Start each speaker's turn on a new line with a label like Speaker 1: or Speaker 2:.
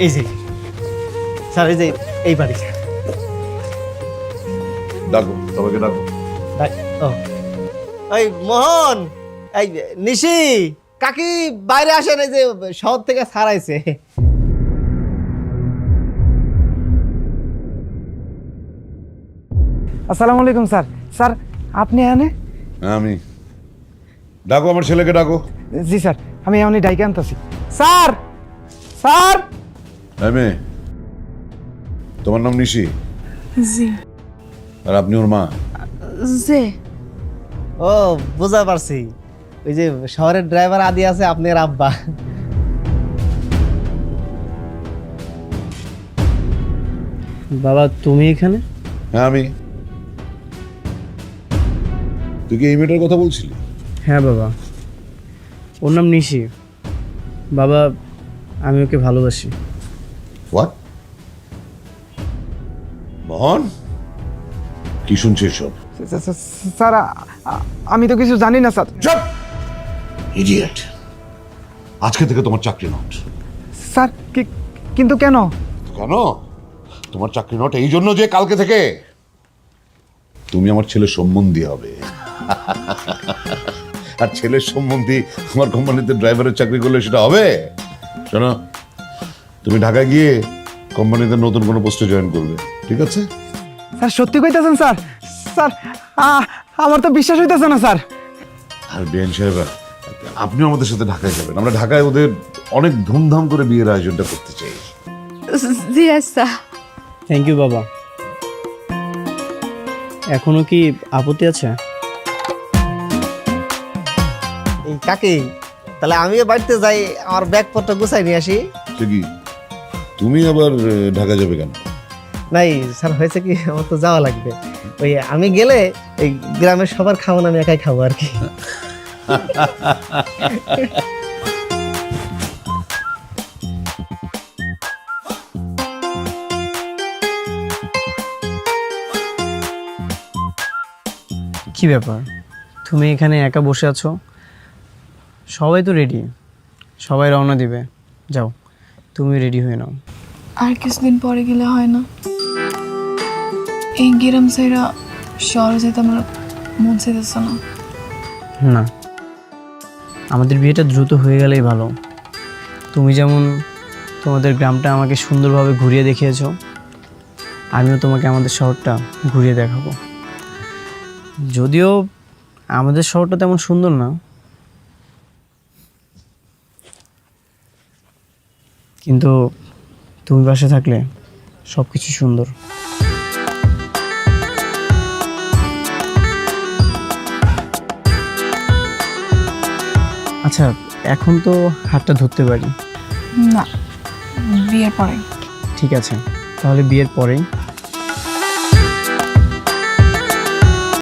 Speaker 1: এই যে স্যার, এই যে এই বাড়ি।
Speaker 2: ডাকো সবাইকে ডাকো।
Speaker 1: ও এই মোহন, এই নিশি, কাকি বাইরে আসেন, এই যে শহর থেকে ছাড়াইছে।
Speaker 3: আসসালামু আলাইকুম স্যার। স্যার আপনি এখানে?
Speaker 2: হ্যাঁ আমি। ডাকো আমার ছেলেকে ডাকো।
Speaker 3: জি স্যার, আমি এমনি ডাইকে আনতেছি। Sir sir.
Speaker 2: হ্যাঁ মেয়ে, তোমার নাম নিশি?
Speaker 4: জি।
Speaker 2: আর আপনি ওর মা?
Speaker 4: জি।
Speaker 1: ও বুঝা পারছি, ওই যে শহরের ড্রাইভার আদি আছে, আপনার আব্বা। বাবা তুমি এখানে?
Speaker 2: হ্যাঁ আমি। তুই কি এই মেয়েটার কথা বলছিলি?
Speaker 5: হ্যাঁ বাবা, ওর নাম নিশি। বাবা আমি ওকে ভালোবাসি।
Speaker 2: হোয়াট? মোহন, কি শুনছিস সব?
Speaker 3: স্যার আমি তো কিছু জানি না স্যার।
Speaker 2: চুপ ইডিয়েট! আজকে থেকে তোমার চাকরি নট।
Speaker 3: স্যার কিন্তু কেন?
Speaker 2: কেন? তোমার চাকরি নট এই জন্য যে কালকে থেকে তুমি আমার ছেলের সম্বন্ধী হবে। আর ছেলের সম্বন্ধী আমার কোম্পানিতে ড্রাইভারের চাকরি করলে সেটা হবে? শোনো, তুমি ঢাকায় গিয়ে কোম্পানিতে নতুন কোনো পোস্টে জয়েন করবে, ঠিক আছে?
Speaker 3: স্যার সত্যি কইতেছেন স্যার? স্যার আমার তো বিশ্বাস হইতেছে না স্যার।
Speaker 2: আর বিএন সাহেব, আপনিও আমাদের সাথে ঢাকায় যাবেন। আমরা ঢাকায় ওদের অনেক ধুমধাম করে বিয়ের আয়োজনটা করতে চাই।
Speaker 4: জি আচ্ছা।
Speaker 5: থ্যাংক ইউ বাবা। এখনো কি আপত্তি আছে?
Speaker 1: এই কাকি, তাহলে আমিও বাড়িতে যাই, আমার ব্যাগপত্র গুছাই নিয়ে আসি।
Speaker 2: সে কি, তুমি আবার ঢাকা যাবে কেন?
Speaker 1: নাই স্যার, হয়েছে কি, আমার তো যাওয়া লাগবে। ওই আমি গেলে এই গ্রামের সবার খাওয়া আমি একাই খাবো আর কি।
Speaker 5: কি ব্যাপার, তুমি এখানে একা বসে আছো? সবাই তো রেডি, সবাই রওনা দিবে। যাও তুমি রেডি হয়ে নাও।
Speaker 4: আর কিছুদিন পরে গেলে হয় না? এই গ্রাম সাইরা শহরে যেতে আমার মন চাইতেছে না।
Speaker 5: না, আমাদের বিয়েটা দ্রুত হয়ে গেলেই ভালো। তুমি যেমন তোমাদের গ্রামটা আমাকে সুন্দরভাবে ঘুরিয়ে দেখিয়েছো, আমিও তোমাকে আমাদের শহরটা ঘুরিয়ে দেখাবো। যদিও আমাদের শহরটা তেমন সুন্দর না, কিন্তু তুমি পাশে থাকলে সব কিছু সুন্দর। আচ্ছা, এখন তো হাতটা ধরতে পারি?
Speaker 4: না, বিয়ের পরে।
Speaker 5: ঠিক আছে, তাহলে বিয়ের পরেই